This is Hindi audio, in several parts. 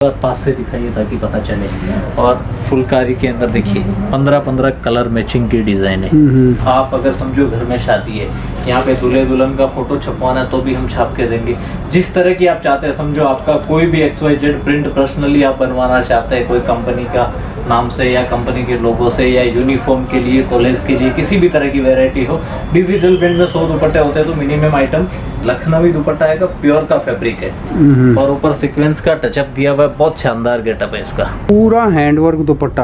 पास से दिखाइए ताकि पता चले। और फुलकारी के अंदर देखिए 15-15 कलर मैचिंग की डिजाइन है। आप अगर समझो घर में शादी है, यहाँ पे दूल्हे दुल्हन का फोटो छपवाना है तो भी हम छाप के देंगे, जिस तरह की आप चाहते हैं। समझो आपका कोई भी XYZ प्रिंट पर्सनली आप बनवाना चाहते हैं, कोई कंपनी का नाम से या कंपनी के लोगो से या यूनिफॉर्म के लिए, कॉलेज के लिए, किसी भी तरह की वैरायटी हो। डिजिटल प्रिंट में 100 दुपट्टे होते हैं तो मिनिमम आइटम लखनवी दुपट्टा आएगा, प्योर का फैब्रिक है और ऊपर सीक्वेंस का टचअप दिया हुआ है। बहुत शानदार गेटअप है इसका, पूरा हैंडवर्क दुपट्टा,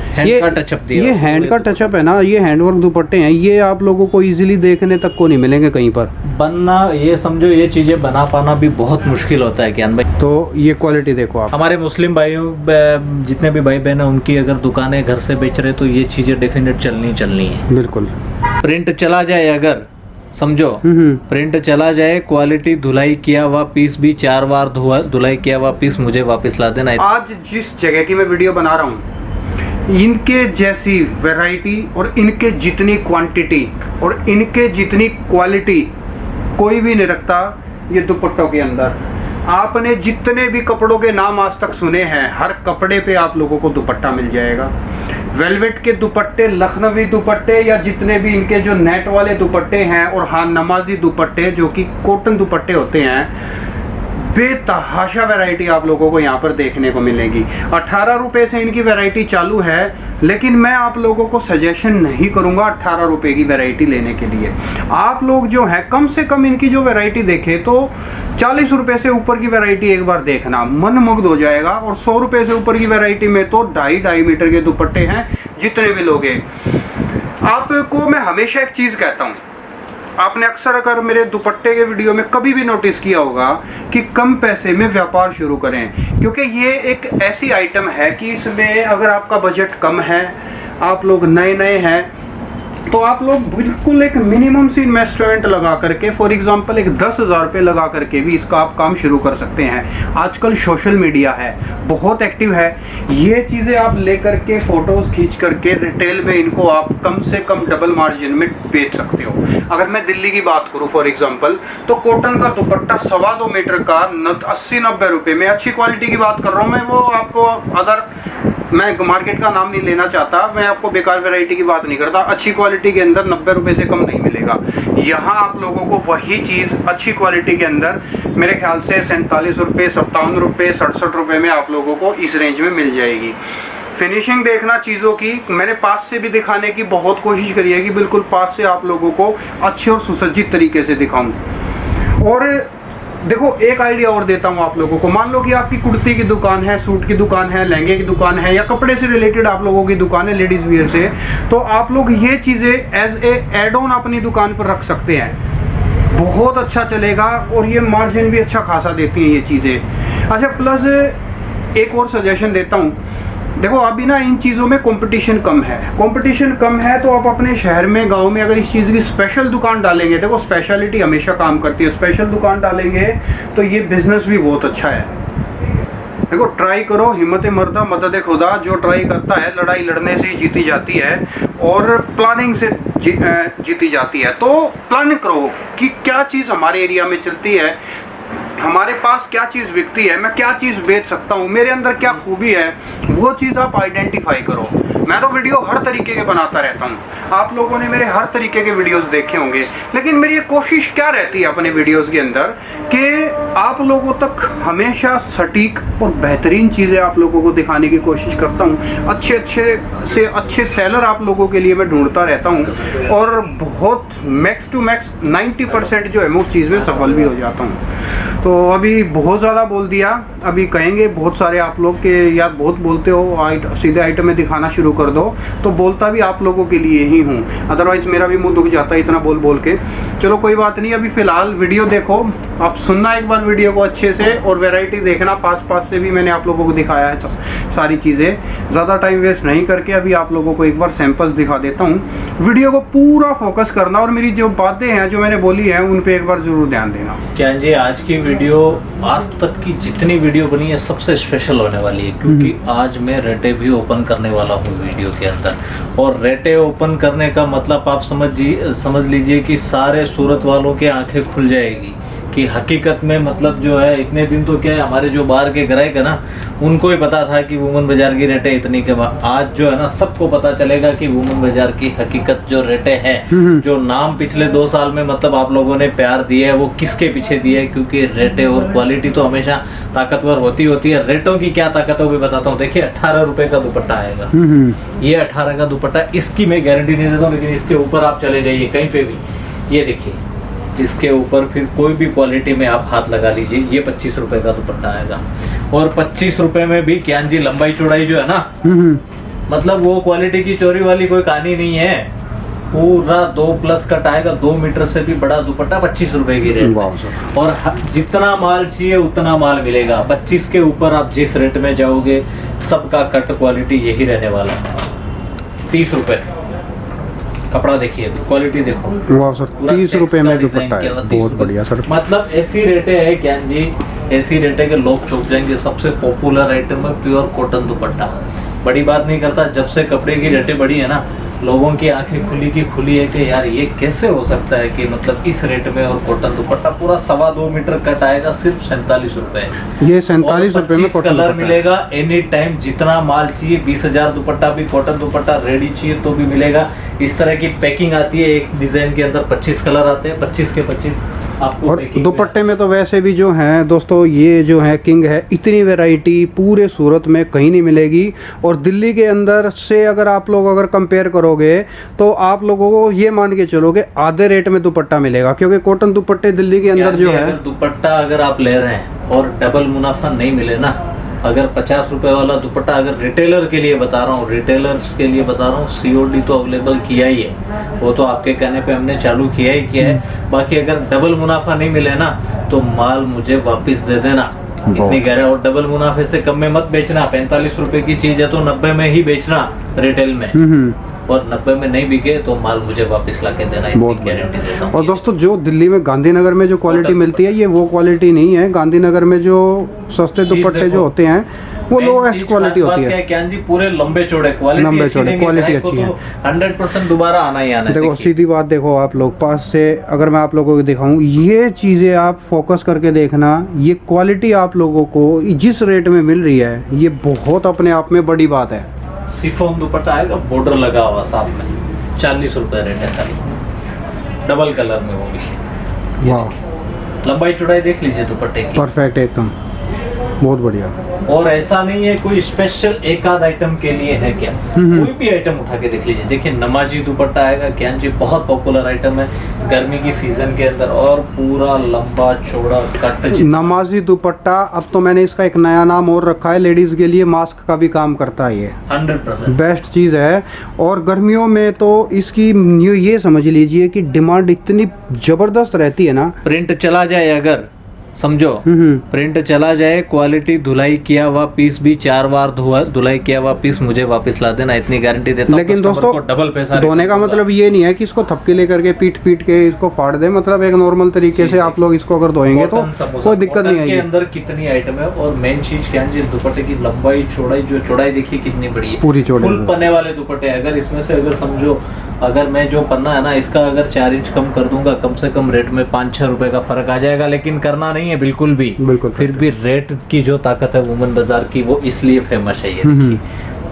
हैंड का टचअप दिया। ये हैंड का टचअप है ना, ये हैंडवर्क दुपट्टे हैं। ये आप लोगों को इजीली देखने तक को नहीं मिलेंगे कहीं पर। बनना, ये समझो ये चीजें बना पाना भी बहुत मुश्किल होता है ज्ञान भाई। तो ये क्वालिटी देखो आप। हमारे मुस्लिम भाइयों, जितने भी भाई बहन है, उनकी अगर दुकानें घर से बेच रहे तो ये चीजें डेफिनेट चलनी है। बिल्कुल। प्रिंट चला जाए, अगर समझो प्रिंट चला जाए, क्वालिटी धुलाई किया हुआ पीस भी 4 बार धुलाई किया हुआ पीस मुझे वापस ला देना। आज जिस जगह की मैं वीडियो बना रहा हूँ, इनके जैसी वैरायटी और इनके जितनी क्वांटिटी और इनके जितनी क्वालिटी कोई भी नहीं रखता ये दुपट्टों के अंदर। आपने जितने भी कपड़ों के नाम आज तक सुने हैं, हर कपड़े पे आप लोगों को दुपट्टा मिल जाएगा। वेलवेट के दुपट्टे, लखनवी दुपट्टे या जितने भी इनके जो नेट वाले दुपट्टे हैं, और हाँ नमाजी दुपट्टे जो कि कॉटन दुपट्टे होते हैं, बेतहाशा वैरायटी आप लोगों को यहाँ पर देखने को मिलेगी। 18 रुपये से इनकी वैरायटी चालू है, लेकिन मैं आप लोगों को सजेशन नहीं करूँगा 18 रुपये की वैरायटी लेने के लिए। आप लोग जो है कम से कम इनकी जो वैरायटी देखें तो 40 रुपये से ऊपर की वैरायटी एक बार देखना, मन मुग्ध हो जाएगा। और 100 रुपये से ऊपर की वैरायटी में तो 2.5 मीटर के दुपट्टे हैं जितने भी लोग हैं। आपको मैं हमेशा एक चीज़ कहता हूँ, आपने अक्सर अगर मेरे दुपट्टे के वीडियो में कभी भी नोटिस किया होगा कि कम पैसे में व्यापार शुरू करें, क्योंकि ये एक ऐसी आइटम है कि इसमें अगर आपका बजट कम है, आप लोग नए हैं, तो आप लोग बिल्कुल एक मिनिमम सी इन्वेस्टमेंट लगा करके, फॉर एग्जांपल एक 10,000 रुपये लगा करके भी इसका आप काम शुरू कर सकते हैं। आजकल सोशल मीडिया है, बहुत एक्टिव है, ये चीज़ें आप ले करके फ़ोटोज़ खींच करके रिटेल में इनको आप कम से कम डबल मार्जिन में बेच सकते हो। अगर मैं दिल्ली की बात करूँ फॉर एग्जाम्पल, तो कॉटन का दुपट्टा 2.25 मीटर का 80-90 रुपये में, अच्छी क्वालिटी की बात कर रहा हूँ मैं। वो आपको, अगर मैं मार्केट का नाम नहीं लेना चाहता, मैं आपको बेकार वैरायटी की बात नहीं करता, अच्छी क्वालिटी के अंदर 90 रुपये से कम नहीं मिलेगा। यहाँ आप लोगों को वही चीज़ अच्छी क्वालिटी के अंदर मेरे ख्याल से 47 रुपये, 57 रुपये, 67 रुपये में आप लोगों को इस रेंज में मिल जाएगी। फिनिशिंग देखना चीज़ों की, मैंने पास से भी दिखाने की बहुत कोशिश करी है कि बिल्कुल पास से आप लोगों को अच्छे और सुसज्जित तरीके से दिखाऊं। और देखो एक आइडिया और देता हूँ आप लोगों को। मान लो कि आपकी कुर्ती की दुकान है, सूट की दुकान है, लहंगे की दुकान है, या कपड़े से रिलेटेड आप लोगों की दुकान है, लेडीज़ वियर से, तो आप लोग ये चीज़ें एज ए एड ऑन अपनी दुकान पर रख सकते हैं। बहुत अच्छा चलेगा और ये मार्जिन भी अच्छा खासा देती हैं ये चीज़ें। अच्छा, प्लस एक और सजेशन देता हूँ। देखो अभी ना इन चीज़ों में कंपटीशन कम है, तो आप अपने शहर में, गांव में अगर इस चीज़ की स्पेशल दुकान डालेंगे, देखो स्पेशलिटी हमेशा काम करती है, स्पेशल दुकान डालेंगे तो ये बिजनेस भी बहुत अच्छा है। देखो ट्राई करो, हिम्मत मर्दा मदद खुदा, जो ट्राई करता है लड़ाई लड़ने से ही जीती जाती है और प्लानिंग से जीती जाती है। तो प्लानिंग करो कि क्या चीज़ हमारे एरिया में चलती है, हमारे पास क्या चीज़ बिकती है, मैं क्या चीज़ बेच सकता हूँ, मेरे अंदर क्या खूबी है, वो चीज़ आप आइडेंटिफाई करो। मैं तो वीडियो हर तरीके के बनाता रहता हूँ, आप लोगों ने मेरे हर तरीके के वीडियोस देखे होंगे, लेकिन मेरी कोशिश क्या रहती है अपने वीडियोस के अंदर कि आप लोगों तक हमेशा सटीक और बेहतरीन चीज़ें आप लोगों को दिखाने की कोशिश करता हूँ। अच्छे सेलर आप लोगों के लिए मैं ढूंढता रहता हूँ और बहुत मैक्स टू मैक्स 90% जो है मैं उस चीज़ में सफल भी हो जाता हूँ। तो अभी बहुत ज़्यादा बोल दिया, अभी कहेंगे बहुत सारे आप लोग के यार बहुत बोलते हो, सीधे आइटम में दिखाना शुरू कर दो, तो बोलता भी आप लोगों के लिए ही हूँ, अदरवाइज़ मेरा भी मुंह दुख जाता है इतना बोल बोल के। चलो कोई बात नहीं, अभी फ़िलहाल वीडियो देखो, आप सुनना एक बार वीडियो को अच्छे से और वैरायटी देखना। पास से भी मैंने आप लोगों को दिखाया है सारी चीज़ें। ज़्यादा टाइम वेस्ट नहीं करके अभी आप लोगों को एक बार सैंपल्स दिखा देता हूँ। वीडियो को पूरा फोकस करना और मेरी जो बातें हैं जो मैंने बोली हैं उन पर एक बार ज़रूर ध्यान देना। क्या जी, आज की वीडियो आज तक की जितनी वीडियो बनी है सबसे स्पेशल होने वाली है, क्योंकि आज मैं रेटे भी ओपन करने वाला हूँ वीडियो के अंदर। और रेटे ओपन करने का मतलब आप समझ लीजिए कि सारे सूरत वालों के आंखें खुल जाएगी कि हकीकत में मतलब जो है इतने दिन तो क्या है, हमारे जो बाहर के ग्राहक है ना, उनको ही पता था कि वुमन बाजार की रेटें इतनी के बाद आज जो है ना सबको पता चलेगा कि वुमन बाजार की हकीकत जो रेटें है, जो नाम पिछले 2 साल में मतलब आप लोगों ने प्यार दिया है वो किसके पीछे दिया है, क्योंकि रेटें और क्वालिटी तो हमेशा ताकतवर होती है। रेटों की क्या ताकत है वो भी बताता हूँ। देखिए 18 रुपए का दुपट्टा आएगा, ये 18 का दुपट्टा, इसकी मैं गारंटी नहीं देता हूँ, लेकिन इसके ऊपर आप चले जाइए कहीं पे भी, ये देखिए इसके ऊपर फिर कोई भी क्वालिटी में आप हाथ लगा लीजिए, ये 25 रुपए का दुपट्टा आएगा। और 25 रुपए में भी क्या जी लंबाई चौड़ाई जो है ना, मतलब वो क्वालिटी की चोरी वाली कोई कहानी नहीं है, पूरा 2+ कट आएगा, 2 मीटर से भी बड़ा दुपट्टा 25 रुपए की रेट में। और जितना माल चाहिए उतना माल मिलेगा। 25 के ऊपर आप जिस रेट में जाओगे सबका कट क्वालिटी यही रहने वाला है। 30 रुपए कपड़ा देखिए, क्वालिटी देखो, वाह सर 30 रुपए में दुपट्टा है, बहुत बढ़िया सर। मतलब ऐसी रेटें है ज्ञान जी, ऐसी रेटें के लोग चौंक जाएंगे। सबसे पॉपुलर आइटम है प्योर कॉटन दुपट्टा। बड़ी बात नहीं करता, जब से कपड़े की रेटें बढ़ी है ना, लोगों की आंखें खुली है कि यार ये कैसे हो सकता है कि मतलब इस रेट में और कॉटन दुपट्टा पूरा 2.25 मीटर कट आएगा सिर्फ 47 रुपए। ये 47 रुपए में कॉटन कलर मिलेगा एनी टाइम, जितना माल चाहिए। 20,000 दुपट्टा भी कॉटन दुपट्टा रेडी चाहिए तो भी मिलेगा। इस तरह की पैकिंग आती है, एक डिजाइन के अंदर 25 कलर आते हैं, 25 के 25 आपको। और दुपट्टे में तो वैसे भी जो हैं दोस्तों, ये जो है किंग है, इतनी वैरायटी पूरे सूरत में कहीं नहीं मिलेगी। और दिल्ली के अंदर से अगर आप लोग अगर कंपेयर करोगे तो आप लोगों को ये मान के चलोगे आधे रेट में दुपट्टा मिलेगा, क्योंकि कॉटन दुपट्टे दिल्ली के अंदर जो है, दुपट्टा अगर आप ले रहे हैं और डबल मुनाफा नहीं मिले ना, अगर 50 रुपए वाला दुपट्टा, अगर रिटेलर के लिए बता रहा हूँ, रिटेलर्स के लिए बता रहा हूँ, COD तो अवेलेबल किया ही है, वो तो आपके कहने पे हमने चालू किया है। बाकी अगर डबल मुनाफा नहीं मिले ना तो माल मुझे वापस दे देना, इतनी कह रहे। और डबल मुनाफे से कम में मत बेचना। 45 रुपए की चीज है तो 90 में ही बेचना रिटेल में, और 90 में नहीं बिके तो माल मुझे वापस ला के देना, इतनी गारंटी देता हूँ। और दोस्तों जो दिल्ली में गांधीनगर में जो क्वालिटी मिलती है, ये वो क्वालिटी नहीं है। गांधीनगर में जो सस्ते दुपट्टे जो होते हैं वो लोएस्ट क्वालिटी होती है। क्या जी पूरे लंबे चौड़े, क्वालिटी अच्छी है, 100% दोबारा आना ही आना है। देखो सीधी बात, देखो आप लोग पास से अगर मैं आप लोगों को दिखाऊं, ये चीजें आप फोकस करके देखना, ये क्वालिटी आप लोगों को जिस रेट में मिल रही है, ये बहुत अपने आप में बड़ी बात है। शिफॉन दुपट्टा आएगा, बॉर्डर लगा हुआ साथ में, 40 रुपए रेट है खाली, डबल कलर में वो भी। वाह, लंबाई चौड़ाई देख लीजिए दुपट्टे की, परफेक्ट एकदम, बहुत बढ़िया। और ऐसा नहीं है कोई स्पेशल एक आध आइटम के लिए है क्या, कोई भी आइटम उठा के देख लीजिए। देखिए नमाजी दुपट्टा आएगा, क्या जी बहुत पॉपुलर आइटम है गर्मी की सीजन के अंदर, और पूरा लंबा चौड़ा कट। नमाजी दुपट्टा, अब तो मैंने इसका एक नया नाम और रखा है, लेडीज के लिए मास्क का भी काम करता है। ये 100% बेस्ट चीज है। और गर्मियों में तो इसकी ये समझ लीजिए कि डिमांड इतनी जबरदस्त रहती है ना। प्रिंट चला जाए अगर, समझो प्रिंट चला जाए, क्वालिटी धुलाई किया हुआ पीस भी 4 बार धुलाई किया हुआ पीस मुझे वापस ला देना, इतनी गारंटी देता हूं। लेकिन दोस्तों डबल पैसा धोने का मतलब ये नहीं है कि इसको थपकी लेकर के पीट के इसको फाड़ दे, मतलब एक नॉर्मल तरीके से आप लोग इसको अगर धोएंगे तो कोई दिक्कत नहीं आएगी। के अंदर कितनी आइटम है, और मेन चीज क्या है, दुपट्टे की लंबाई चौड़ाई, जो चौड़ाई देखिए कितनी बड़ी है, पूरी चौड़ाई। फुल पन्ने वाले दुपट्टे, अगर इसमें से अगर समझो अगर मैं जो पन्ना है ना इसका अगर 4 इंच कम कर दूंगा, कम से कम रेट में 5-6 रुपए का फर्क आ जाएगा, लेकिन करना नहीं है बिल्कुल भी। फिर भी रेट की जो ताकत है वुमन बाजार की, वो इसलिए फेमस है। ये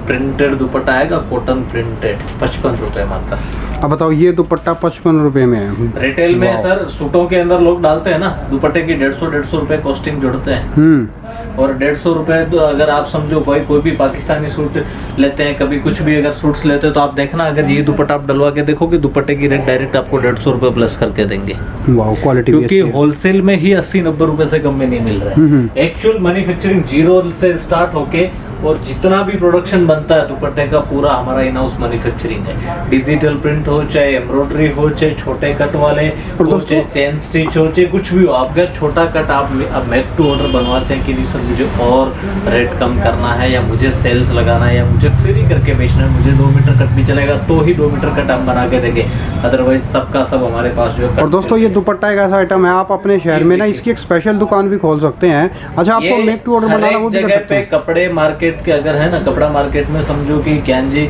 प्रिंटेड दुपट्टा आएगा, कॉटन प्रिंटेड, 55 रुपए मात्र। अब बताओ ये दुपट्टा 55 रुपए में है रिटेल में। सर सूटों के अंदर लोग डालते हैं ना दुपट्टे की 150 रुपए कॉस्टिंग जोड़ते हैं, और 150 रुपए तो अगर आप समझो कोई भी पाकिस्तानी सूट लेते हैं, कभी कुछ भी अगर सूट्स लेते हैं तो आप देखना, अगर ये दुपट्टा आप डलवा के देखोगे दुपट्टे की रेट डायरेक्ट आपको 150 रुपए प्लस करके देंगे। वाह, क्वालिटी क्योंकि होलसेल में ही 80-90 रुपए से कम में नहीं मिल रहा है। एक्चुअल मैन्युफैक्चरिंग जीरो से स्टार्ट होके, और जितना भी प्रोडक्शन बनता है दुपट्टे का पूरा हमारा इन हाउस मैन्युफैक्चरिंग है। डिजिटल प्रिंट हो, चाहे एम्ब्रॉयडरी हो, चाहे छोटे कट वाले हो, चाहे चेन स्टिच हो, चाहे कुछ भी हो, आप अगर छोटा कट आप मेक टू ऑर्डर बनवाते हैं कि नहीं सर मुझे और रेट कम करना है, या मुझे सेल्स लगाना है, या मुझे फ्री करके बेचना है, मुझे 2 मीटर कट भी चलेगा तो ही 2 मीटर कट हम बना के देंगे, अदरवाइज सबका सब हमारे पास जो है। और दोस्तों ये दुपट्टा एक ऐसा आइटम है, आप अपने शहर में ना इसकी एक स्पेशल दुकान भी खोल सकते हैं। अच्छा, आपको मेक टू ऑर्डर बनाना वो भी कर सकते हैं। कपड़े मार्केट के अगर है ना, कपड़ा मार्केट में समझो कि ज्ञान जी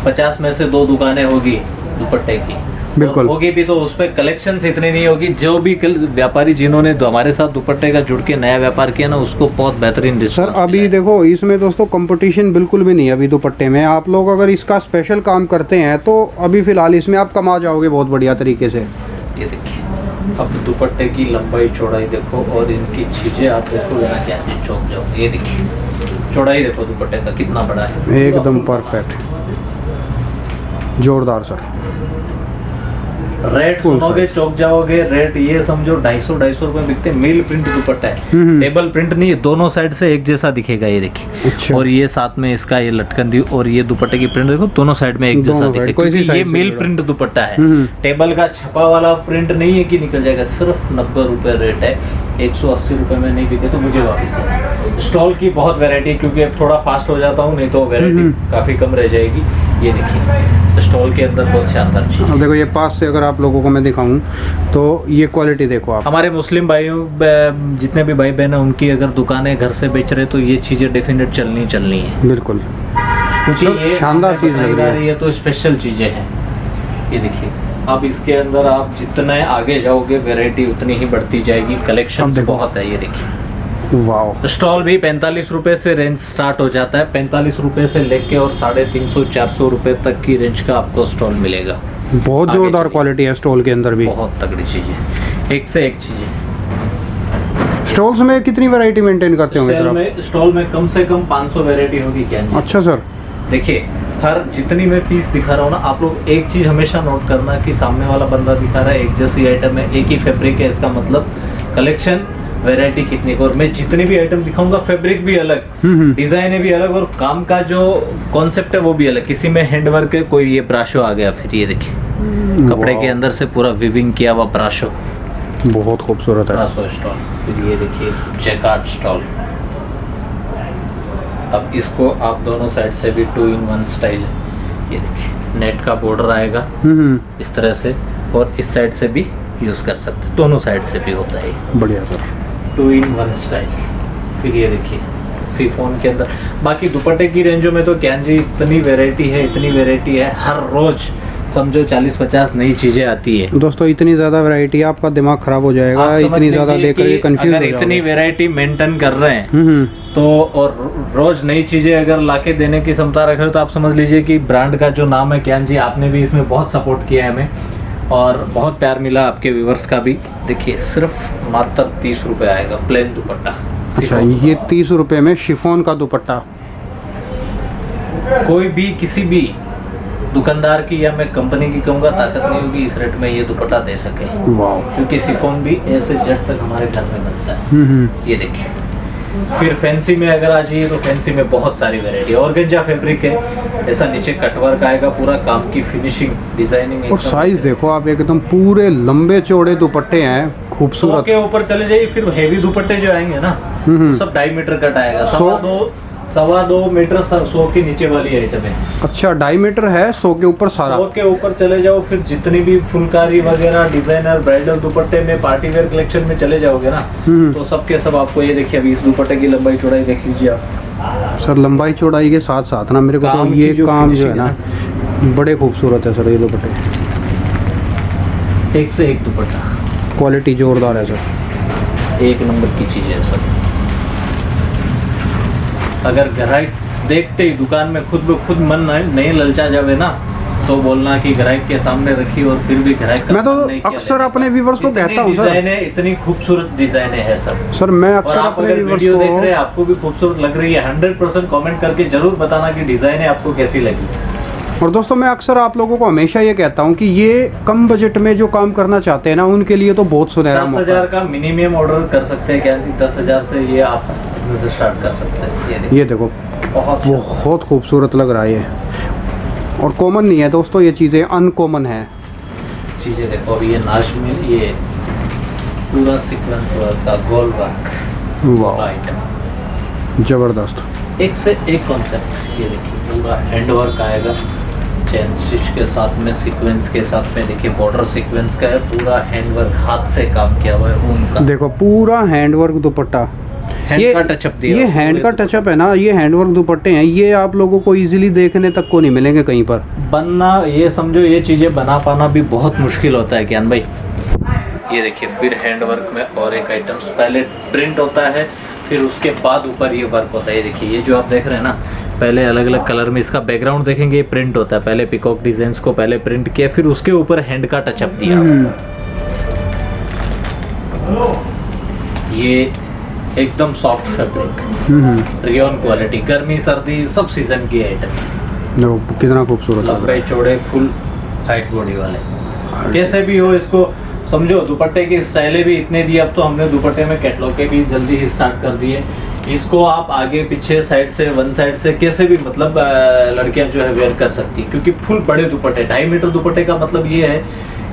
50 में से 2 दुकानें होगी दुपट्टे की, बिल्कुल। और होगी भी तो उस पर कलेक्शन इतनी नहीं होगी। जो भी व्यापारी जिन्होंने हमारे साथ दुपट्टे का जुड़ के नया व्यापार किया ना, उसको बहुत बेहतरीन सर रिस्पॉन्स अभी मिला है। देखो इसमें दोस्तों कंपटीशन बिल्कुल भी नहीं है अभी दुपट्टे में। आप लोग अगर इसका स्पेशल काम करते हैं तो अभी फिलहाल इसमें आप कमा जाओगे बहुत बढ़िया तरीके से। ये देखिए, अब दुपट्टे की लंबाई चौड़ाई देखो और इनकी चीजें आप देखो ना, क्या चौंक जाओ। ये देखिए चौड़ाई देखो दुपट्टे का कितना बड़ा है, एकदम परफेक्ट, जोरदार सर। रेट सुनोगे चौक जाओगे। रेट ये समझो 250 रुपए बिकते। मिल प्रिंट दुपट्टा है, टेबल प्रिंट नहीं है, दोनों साइड से एक जैसा दिखेगा। ये देखिए अच्छा। और ये साथ में इसका ये लटकन दी और ये दुपट्टे की प्रिंट देखो, दोनों साइड में एक जैसा दोनों दिखेगा, साइड, कोई सी क्योंकि ये साइड से मिल जुड़ा। प्रिंट दुपट्टा है। टेबल का छपा वाला प्रिंट नहीं है कि निकल जाएगा। सिर्फ 90 रुपए रेट है, 180 रुपए में नहीं बिके तो मुझे वापस दो। स्टॉल की बहुत वैरायटी है, क्योंकि अब थोड़ा फास्ट हो जाता हूँ, नहीं तो वैरायटी काफी कम रह जाएगी। ये देखिए स्टॉल के अंदर बहुत शानदार चीज। अब देखो ये पास से अगर आप लोगों को मैं दिखाऊं तो ये क्वालिटी देखो आप। हमारे मुस्लिम भाइयों जितने भी भाई बहन हैं, उनकी अगर दुकानें घर से बेच रहे तो ये चीजें डेफिनेट चलनी है, बिल्कुल क्योंकि सर, ये शानदार चीज लग रही है। ये तो स्पेशल चीजें हैं। ये देखिए, अब इसके अंदर आप जितने आगे जाओगे वैरायटी उतनी ही बढ़ती जाएगी। अब कलेक्शन देखो। बहुत है। ये देखिए वाह, स्टॉल भी 45 रुपए से रेंज स्टार्ट हो जाता है। 45 रुपए से लेके और 350-400 रुपए तक की रेंज का आपको स्टॉल मिलेगा। बहुत आगे जोरदार चलिए। क्वालिटी है स्टॉल के अंदर भी। बहुत तगड़ी चीजें, एक से एक चीजें। स्टॉल्स में कितनी वैरायटी मेंटेन करते होंगे सर आप? स्टॉल में कम से कम 500 वैरायटी होगी क्या जी? अच्छा सर। देखिए हर जितनी मैं पीस दिखा रहा हूँ ना, आप लोग एक चीज हमेशा नोट करना कि सामने वाला बंदा दिखा रहा है एक जैसी आइटम है, एक ही फैब्रिक है, इसका मतलब कलेक्शन वैरायटी कितनी। और मैं जितनी भी आइटम दिखाऊंगा फैब्रिक भी अलग, डिजाइन भी अलग और काम का जो कॉन्सेप्ट है वो भी अलग। किसी में हैंडवर्क है, कोई ये ब्राशो आ गया। फिर ये देखिए कपड़े के अंदर से पूरा विविंग किया हुआ ब्राशो, बहुत खूबसूरत है। ब्राशो स्टॉल। फिर ये देखिए जैकार्ड स्टॉल। अब इसको आप दोनों साइड से भी 2-in-1 स्टाइल है। ये देखिए नेट का बॉर्डर आएगा इस तरह से, और इस साइड से भी यूज कर सकते हैं, दोनों साइड से भी होता है। बढ़िया सर, 2-in-1 स्टाइल। फिर ये देखिए सिफोन के अंदर। बाकी दुपट्टे की रेंजों में तो क्या जी इतनी वैरायटी है, हर रोज समझो 40-50 नई चीजें आती है। दोस्तों इतनी ज्यादा वैरायटी आपका दिमाग खराब हो जाएगा। आप समझ इतनी ज्यादा लीजिए देख कर कि कंफ्यूज अगर हो इतनी जाओगे। वैरायटी मेंटेन कर रहे हैं तो, और रोज नई चीजें अगर लाके देने की क्षमता रख रहे हो, तो आप समझ लीजिए कि ब्रांड का जो नाम है ज्ञान जी, आपने भी इसमें बहुत सपोर्ट किया है हमें और बहुत प्यार मिला आपके व्यूवर्स का भी। देखिए सिर्फ मात्र 30 रुपए आएगा प्लेन दुपट्टा। अच्छा, ये 30 रुपए में शिफॉन का दुपट्टा। कोई भी किसी भी दुकानदार की या मैं कंपनी की कहूँगा ताकत नहीं होगी इस रेट में ये दुपट्टा दे सके, वाह। क्योंकि सिफोन भी ऐसे जेट तक हमारे घर में बनता है। ये देखिए, फिर फैंसी में अगर आ जाइए तो फैंसी में बहुत सारी वैरायटी है। ऑर्गेंजा फैब्रिक है, ऐसा नीचे कटवर्क आएगा, पूरा काम की फिनिशिंग डिजाइनिंग। और साइज देखो आप, एकदम पूरे लंबे चौड़े दुपट्टे हैं, 100 खूबसूरत। के ऊपर चले जाइए। फिर हेवी दुपट्टे जो आएंगे ना, वो सब 2.5 मीटर कट आएगा। 2.25 मीटर 100 के नीचे वाली आइटम है। अच्छा, 2.5 मीटर है, 100 के ऊपर सारा। 100 के ऊपर चले जाओ, फिर जितनी भी फुलकारी वगैरह डिजाइनर ब्राइडल दुपट्टे में पार्टी वेयर कलेक्शन में चले जाओगे ना, तो सब के सब आपको ये देखिए। अभी इस दुपट्टे की लंबाई चौड़ाई देख लीजिए आप। सर लंबाई चौड़ाई के साथ साथ ना मेरे को तो ये काम जो है ना बड़े खूबसूरत है सर। ये दुपट्टे एक से एक दुपट्टा, क्वालिटी जोरदार है सर, एक नंबर की चीज है सर। अगर ग्राहक देखते ही दुकान में खुद ब खुद मन नहीं ललचा जावे ना, तो बोलना कि ग्राहक के सामने रखी और फिर भी ग्राहक मैं तो अक्सर अपने व्यूवर्स को कहता हूँ सर, डिजाइने इतनी खूबसूरत डिजाइने है सर। मैं और अक्सर आप अपने अगर व्यूवर्स वीडियो देख को रहे हैं आपको भी खूबसूरत लग रही है, 100% कमेंट करके जरूर बताना कि डिजाइने आपको कैसी लगी। और दोस्तों मैं अक्सर आप लोगों को हमेशा ये कहता हूँ कि ये कम बजट में जो काम करना चाहते हैं ना, उनके लिए तो बहुत सुनहरा मौका है। 10,000 का मिनिमम ऑर्डर कर सकते हैं क्या जी? 10,000 से ये आप बिजनेस से स्टार्ट कर सकते हैं। ये देखो बहुत खूबसूरत लग रहा है ये, और कॉमन नहीं है दोस्तों, ये चीज़ें अनकॉमन है। चीजें देखो। अभी ये नाश में ये पूरा सीक्वेंस वर्क का गोल वर्क वाह, आइटम जबरदस्त। एक से एक कॉन्सेप्ट। ये देखिए पूरा हैंड वर्क आएगा, चेन स्टिच के साथ में सीक्वेंस के साथ में। देखिए बॉर्डर सीक्वेंस का है, पूरा हैंड वर्क हाथ से काम किया हुआ है ऊन का। देखो पूरा हैंडवर्क दुपट्टा, हैंड ये का टचअप दिया ये हुआ है, हैंड का पूरे टचअप है ना, ये हैंडवर्क दुपट्टे हैं, ये आप लोगों को इजीली देखने तक को नहीं मिलेंगे कहीं पर। बनना, ये समझो ये चीजें बना पाना भी बहुत मुश्किल होता है ज्ञान भाई। ये देखिए फिर हैंडवर्क में और एक आइटम्स, पहले प्रिंट होता है फिर उसके बाद ऊपर ये वर्क होता है। ये देखिए ये जो आप देख रहे हैं ना, पहले अलग अलग कलर में इसका बैकग्राउंड देखेंगे, ये प्रिंट होता है, पहले पिकॉक डिजाइन को पहले प्रिंट किया फिर उसके ऊपर हैंड का टचअप दिया। ये एकदम सॉफ्ट फैब्रिक, रियोन क्वालिटी, गर्मी सर्दी सब सीजन की आइटम। कितना खूबसूरत लग रहा लंबे है। चौड़े फुल हाइट बॉडी वाले, कैसे भी हो इसको समझो। दुपट्टे की स्टाइलें भी इतने दी, अब तो हमने दुपट्टे में कैटलॉग के भी जल्दी ही स्टार्ट कर दिए। इसको आप आगे पीछे साइड से वन साइड से कैसे भी मतलब लड़कियां जो है वेयर कर सकती, क्योंकि फुल बड़े दुपट्टे, 2.5 मीटर दुपट्टे का मतलब ये है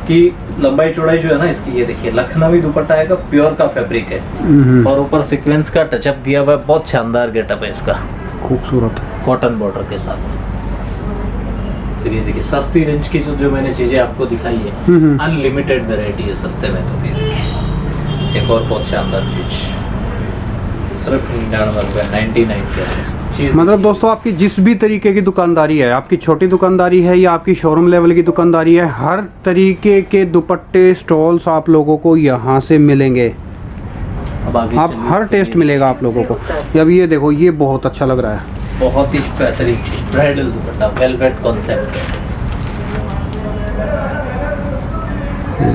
कि लंबाई चौड़ाई जो है ना इसकी, ये देखिए लखनवी दुपट्टा है, का प्योर का फैब्रिक है और ऊपर सीक्वेंस का टचअप दिया हुआ है, बहुत शानदार गेटअप है इसका, खूबसूरत कॉटन बॉर्डर के साथ। फिर ये देखिए सस्ती रेंज की जो मैंने चीजें आपको दिखाई है, अनलिमिटेड वैरायटी है सस्ते में। तो फिर एक और बहुत शानदार चीज, सिर्फ 99 का चीज। मतलब दोस्तों आपकी जिस भी तरीके की दुकानदारी है, आपकी छोटी दुकानदारी है या आपकी शोरूम लेवल की दुकानदारी है, हर तरीके के दुपट्टे स्टॉल्स आप लोगों को यहाँ से मिलेंगे। अब आगे आप चलिए। हर टेस्ट मिलेगा आप लोगों को। अब ये देखो, ये बहुत अच्छा लग रहा है, बहुत ही बेहतरीन चीज, ब्राइडल दुपट्टा, वेलवेट कॉन्सेप्ट,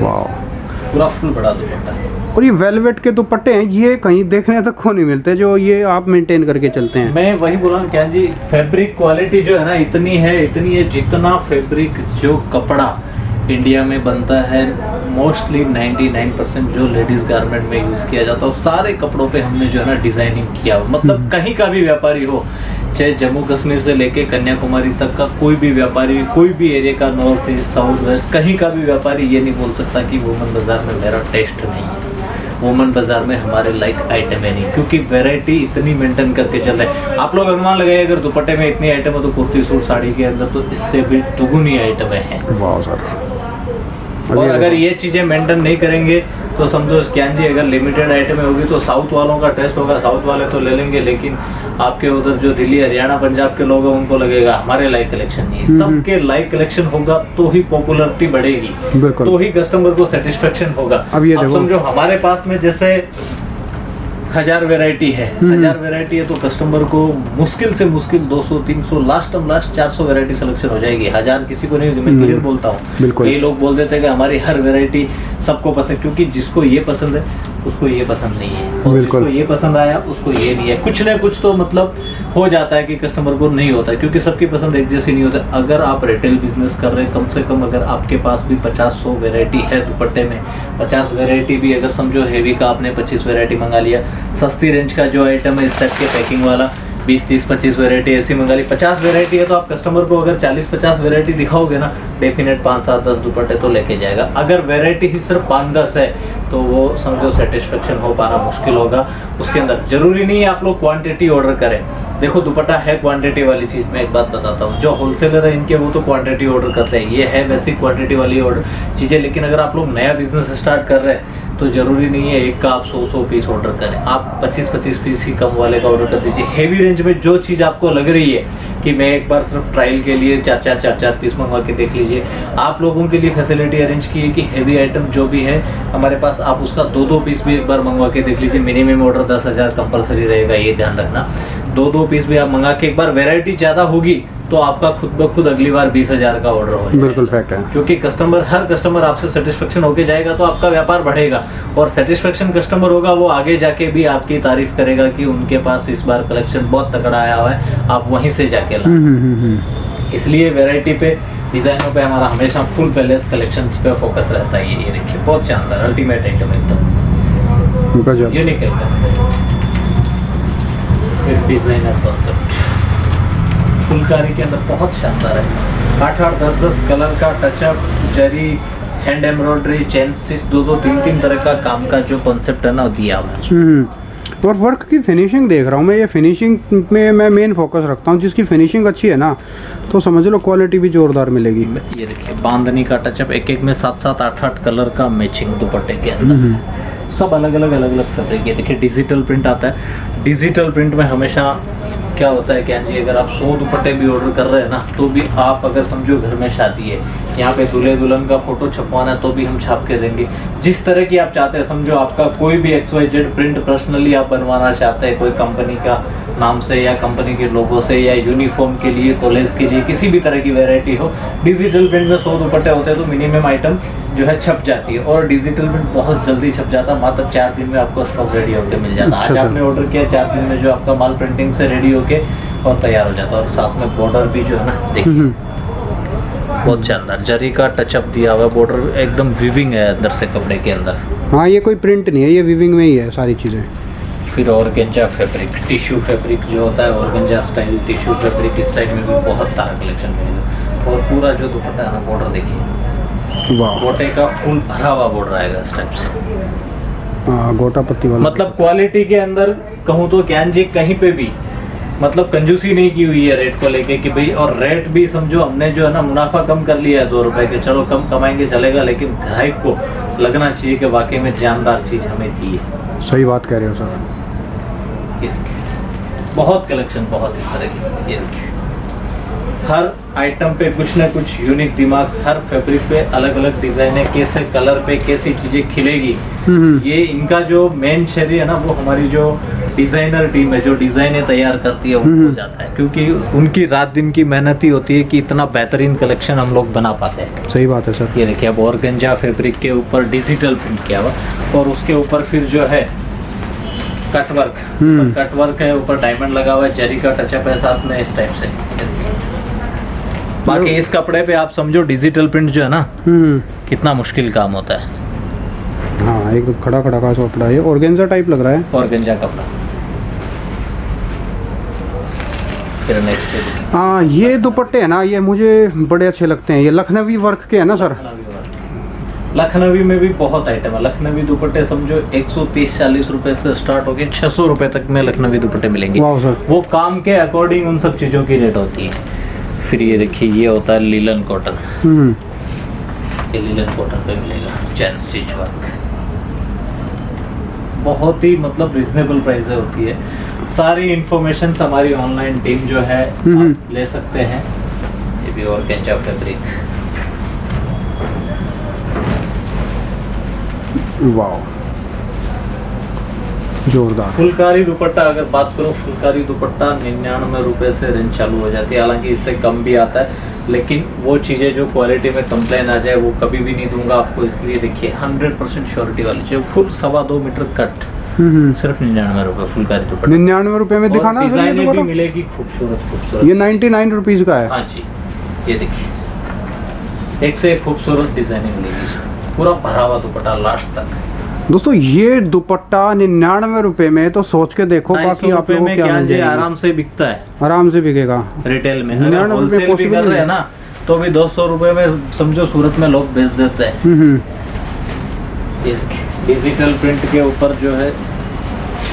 वाह। पूरा फुल बड़ा दुपट्टा है। और ये वेलवेट के दुपट्टे हैं, ये कहीं देखने तक को नहीं मिलते जो ये आप मेंटेन करके चलते हैं। मैं वही बोल रहा हूँ क्या जी, फैब्रिक क्वालिटी जो है ना इतनी है जितना फैब्रिक जो कपड़ा इंडिया में बनता है, मोस्टली 99% जो लेडीज गारमेंट में यूज किया जाता है, सारे कपड़ों पे हमने जो है ना डिजाइनिंग किया हो। मतलब कहीं का भी व्यापारी हो, चाहे जम्मू कश्मीर से लेके कन्याकुमारी तक का कोई भी व्यापारी, कोई भी एरिया का, नॉर्थ ईस्ट साउथ वेस्ट, कहीं का भी व्यापारी ये नहीं बोल सकता कि वुमेन बाजार में मेरा टेस्ट नहीं है, वुमेन बाजार में हमारे लाइक आइटम है नहीं, क्योंकि वैरायटी इतनी मेंटेन करके चल रहे हैं। आप लोग अनुमान लगाइए, अगर दुपट्टे में इतनी आइटम है तो कुर्ती सूट साड़ी के अंदर तो इससे भी दुगुनी आइटम है। वाह सर। और अगर ये चीजें मेंटेन नहीं करेंगे तो समझो ज्ञान जी, अगर लिमिटेड आइटम होगी तो साउथ वालों का टेस्ट होगा, साउथ वाले तो ले लेंगे, लेकिन आपके उधर जो दिल्ली हरियाणा पंजाब के लोग हैं उनको लगेगा हमारे लाइक कलेक्शन नहीं है। सबके लाइक कलेक्शन होगा तो ही पॉपुलरिटी बढ़ेगी, तो ही कस्टमर को सेटिस्फेक्शन होगा। अब ये देखो, समझो हमारे पास में जैसे 1000 वैरायटी है, 1000 वैरायटी है तो कस्टमर को मुश्किल से मुश्किल 200 300 लास्ट 400 वैरायटी सिलेक्शन हो जाएगी। 1000 किसी को नहीं होगी, मैं क्लियर बोलता हूँ। कई लोग बोल देते हैं कि हमारी हर वैरायटी सबको पसंद, क्योंकि जिसको ये पसंद है उसको ये पसंद नहीं है, और जिसको ये पसंद आया उसको ये नहीं है। कुछ ना कुछ तो मतलब हो जाता है कि कस्टमर को नहीं होता है, क्योंकि सबकी पसंद एक जैसी नहीं होता। अगर आप रिटेल बिजनेस कर रहे हैं, कम से कम अगर आपके पास भी 50-100 वैरायटी है दुपट्टे में, 50 वैरायटी भी अगर समझो हेवी का आपने 25 वैरायटी मंगा लिया, सस्ती रेंज का जो आइटम है इस टाइप के पैकिंग वाला 20-30-25 वैरायटी ऐसी मंगा ली, 50 वैरायटी है तो आप कस्टमर को अगर 40-50 वैरायटी दिखाओगे ना, डेफिनेट 5-7-10 दुपट्टे तो लेके जाएगा। अगर वैरायटी ही सिर्फ 5-10 है तो वो समझो सेटिस्फेक्शन हो पाना मुश्किल होगा। उसके अंदर जरूरी नहीं है आप लोग क्वांटिटी ऑर्डर करें। देखो दुपट्टा है क्वांटिटी वाली चीज, मैं एक बात बताता हूँ, जो होलसेलर है इनके वो तो क्वांटिटी ऑर्डर करते हैं, ये है वैसी क्वांटिटी वाली ऑर्डर चीजें। लेकिन अगर आप लोग नया बिजनेस स्टार्ट कर रहे हैं तो जरूरी नहीं है एक का आप 100 पीस ऑर्डर करें, आप 25 पीस ही कम वाले का ऑर्डर कर दीजिए। हेवी रेंज में जो चीज आपको लग रही है कि मैं एक बार सिर्फ ट्रायल के लिए 4 पीस मंगवा के देख लीजिए, आप लोगों के लिए फैसिलिटी अरेंज की है कि हेवी आइटम जो भी है हमारे पास, आप उसका 2 पीस भी एक बार मंगवा के देख लीजिए। मिनिमम ऑर्डर 10,000 कंपलसरी रहेगा, ये ध्यान रखना। 2 पीस भी आप मंगा के एक बार, वैरायटी ज्यादा होगी तो आपका खुद ब खुद अगली बार 20,000 का ऑर्डर हो जाएगा। बिल्कुल फैक्ट है, क्योंकि हर कस्टमर आपसे सेटिस्फेक्शन होके जाएगा तो आपका व्यापार बढ़ेगा, और सेटिस्फेक्शन कस्टमर होगा वो आगे जाके भी आपकी तारीफ करेगा कि उनके पास इस बार कलेक्शन बहुत तगड़ा आया हुआ है, आप वहीं से जाके ला। इसलिए वैरायटी पे, डिजाइनों पे हमारा हमेशा फुल पैलेस कलेक्शंस पे फोकस रहता है। ये देखिए बहुत शानदार अल्टीमेट आइटम एकदम यूनिक आइटम। फिर डिजाइनर कॉन्सेप्ट फुलकारी के अंदर बहुत शानदार है, 8-8 10-10 कलर का टचअप, जरी, हैंड एम्ब्रॉयडरी, चेन स्टिच, 2-3 तरह का काम का जो कॉन्सेप्ट है ना दिया हुआ है। और वर्क की फिनिशिंग देख रहा हूँ मैं, ये फिनिशिंग में मैं मेन फोकस रखता हूँ। जिसकी फिनिशिंग अच्छी है ना तो समझ लो क्वालिटी भी जोरदार मिलेगी। ये देखिए बांधनी का टचअप, एक में 7-7 8-8 कलर का मैचिंग दुपट्टे के अंदर, सब अलग अलग फैब्रिक है। देखिए डिजिटल प्रिंट आता है। डिजिटल प्रिंट में हमेशा क्या होता है क्या जी, अगर आप 100 दुपट्टे भी ऑर्डर कर रहे हैं ना, तो भी आप अगर समझो घर में शादी है, यहाँ पे दूल्हे दुल्हन का फोटो छपवाना है तो भी हम छाप के देंगे जिस तरह की आप चाहते हैं। समझो आपका कोई भी XYZ प्रिंट पर्सनली आप बनवाना चाहते हैं, कोई कंपनी का नाम से या कंपनी के लोगो से या यूनिफॉर्म के लिए, कॉलेज के लिए, किसी भी तरह की वैरायटी हो, डिजिटल प्रिंट में 100 दुपट्टे होते हैं तो मिनिमम आइटम जो है छप जाती है। और डिजिटल प्रिंट बहुत जल्दी छप जाता है, मात्र 4 दिन में आपको स्टॉक रेडी होकर मिल जाता है। आज आपने ऑर्डर किया, 4 दिन में जो आपका माल प्रिंटिंग से रेडी होके और तैयार हो जाता है। और साथ में बॉर्डर भी जो है ना, देखिए बहुत शानदार जरी का टचअप दिया हुआ है, बॉर्डर एकदम वीविंग है अंदर से कपड़े के अंदर। हाँ, ये कोई प्रिंट नहीं है, ये वीविंग में ही है सारी चीज़ें। फिर ऑर्गेंजा फैब्रिक, टिश्यू फैब्रिक जो होता है, ऑर्गेंजा स्टाइल टिश्यू फैब्रिक, इस टाइप में भी बहुत सारा कलेक्शन मिलेगा। और पूरा जो दुपट्टा है ना, बॉर्डर देखिए, गोटे का फुल भरा हुआ बॉर्डर आएगा इस टाइप से। हाँ, गोटा पत्ती वाला। मतलब क्वालिटी के अंदर कहूँ तो ज्ञान जी कहीं पे भी मतलब कंजूसी नहीं की हुई है रेट को लेके कि भाई, और रेट भी समझो हमने जो है ना मुनाफा कम कर लिया है 2 रुपए के, चलो कम कमाएंगे चलेगा, लेकिन ग्राहक को लगना चाहिए कि वाकई में जानदार चीज हमें दी है। सही बात कह रहे हो सर। ये देखिए बहुत कलेक्शन, बहुत इस तरह की। ये देखिए हर आइटम पे कुछ ना कुछ यूनिक दिमाग, हर फैब्रिक पे अलग अलग डिजाइन है, कैसे कलर पे कैसी चीजें खिलेगी। ये इनका जो मेन शैली है ना, वो हमारी जो डिजाइनर टीम है जो डिजाइनें तैयार करती है उनको जाता है, क्योंकि उनकी रात दिन की मेहनत ही होती है कि इतना बेहतरीन कलेक्शन हम लोग बना पाते हैं। सही बात है सर। ये देखिए अब ऑर्गेंजा फैब्रिक के ऊपर डिजिटल प्रिंट किया हुआ, और उसके ऊपर फिर जो है कटवर्क, कटवर्क है, ऊपर डायमंड लगा हुआ है, जरी का टचअप है साथ में इस टाइप से। बाकी इस कपड़े पे आप समझो डिजिटल प्रिंट जो है ना, कितना मुश्किल काम होता है। हाँ, एक खड़ा खड़ा का कपड़ा है, ऑर्गेंजा टाइप लग रहा है, ऑर्गेंजा कपड़ा। फिर नेक्स्ट हाँ, ये दुपट्टे है ना, ये मुझे बड़े अच्छे लगते हैं। ये लखनवी वर्क के है ना सर? लखनवी में भी बहुत आइटम है। लखनवी दुपट्टे समझो 130-40 रुपए से स्टार्ट होके 600 रुपए तक में लखनवी दुपट्टे मिलेंगे। वाह सर। वो काम के अकॉर्डिंग उन सब चीजों की रेट होती है। फिर ये देखिए ये होता है लीलन कॉटन। ये लीलन कॉटन पे मिलेगा चैन स्टिच वर्क, बहुत ही मतलब रिजनेबल प्राइस होती है। सारी इंफॉर्मेशन हमारी ऑनलाइन टीम जो है आप ले सकते हैं। ये भी ऑर्गेंजा फैब्रिक, वाह जोरदार। फुलकारी दुपट्टा अगर बात करो, फुलकारी दुपट्टा 99 रुपए से रेंज चालू हो जाती है, हालांकि इससे कम भी आता है, लेकिन वो चीजें जो क्वालिटी में कंप्लेन आ जाए वो कभी भी नहीं दूंगा आपको। इसलिए देखिए 100% श्योरिटी वाली चीज, फुल 2.25 मीटर कट, सिर्फ 99 रुपए फुलकारी दुपट्टा। 99 रुपए में दिखाना, डिजाइन भी मिलेगी खूबसूरत खूबसूरत। ये 99 रुपीज का है। हाँ जी, ये देखिए एक से एक खूबसूरत डिजाइन मिलेगी, पूरा भरा हुआ दुपट्टा लास्ट तक। दोस्तों ये दुपट्टा 99 रुपए में, तो सोच के देखो बाकी आप लोगों को क्या मिल जाएगा। आराम से बिकता है, आराम से बिकेगा रिटेल में। अगर होलसेल भी कर रहे हैं ना, तो भी 200 रुपए में समझो सूरत में लोग बेच देते हैं। ये डिजिटल प्रिंट के ऊपर जो है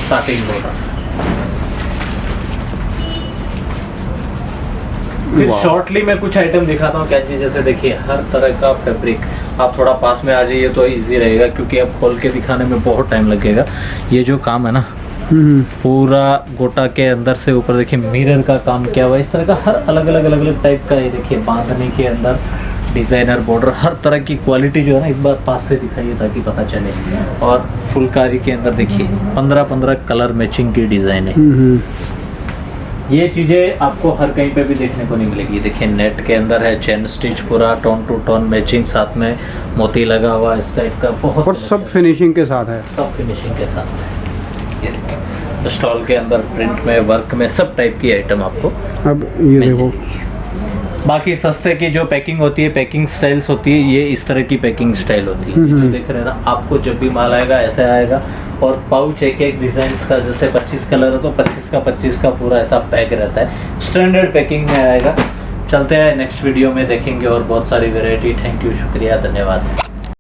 साटिन बॉर्डर। फिर शॉर्टली मैं कुछ आइटम दिखाता हूँ क्या चीज, जैसे देखिए हर तरह का फैब्रिक। आप थोड़ा पास में आ जाइए तो इजी रहेगा, क्योंकि अब खोल के दिखाने में बहुत टाइम लगेगा। ये जो काम है ना, पूरा गोटा के अंदर से ऊपर देखिए मिरर का काम किया हुआ, इस तरह का हर अलग अलग टाइप का। ये देखिए बांधने के अंदर डिजाइनर बॉर्डर, हर तरह की क्वालिटी जो है ना, एक बार पास से दिखाइए ताकि पता चले। और फुलकारी के अंदर देखिए 15 कलर मैचिंग की डिजाइन है। ये चीजें आपको हर कहीं पे भी देखने को नहीं मिलेगी। देखिए नेट के अंदर है चेन स्टिच, पूरा टोन टू टोन मैचिंग, साथ में मोती लगा हुआ इस टाइप का, बहुत। और सब फिनिशिंग के साथ है, सब फिनिशिंग के साथ है। ये देखिए स्टॉल के अंदर प्रिंट में, वर्क में, सब टाइप की आइटम आपको। अब ये देखो, बाकी सस्ते की जो पैकिंग होती है, पैकिंग स्टाइल्स होती है, ये इस तरह की पैकिंग स्टाइल होती है। जो देख रहे हैं ना, आपको जब भी माल आएगा ऐसे आएगा, और पाउच एक डिजाइन का, जैसे 25 कलर है तो 25 का पूरा ऐसा पैक रहता है, स्टैंडर्ड पैकिंग में आएगा। चलते हैं नेक्स्ट वीडियो में, देखेंगे और बहुत सारी वैरायटी। थैंक यू, शुक्रिया, धन्यवाद।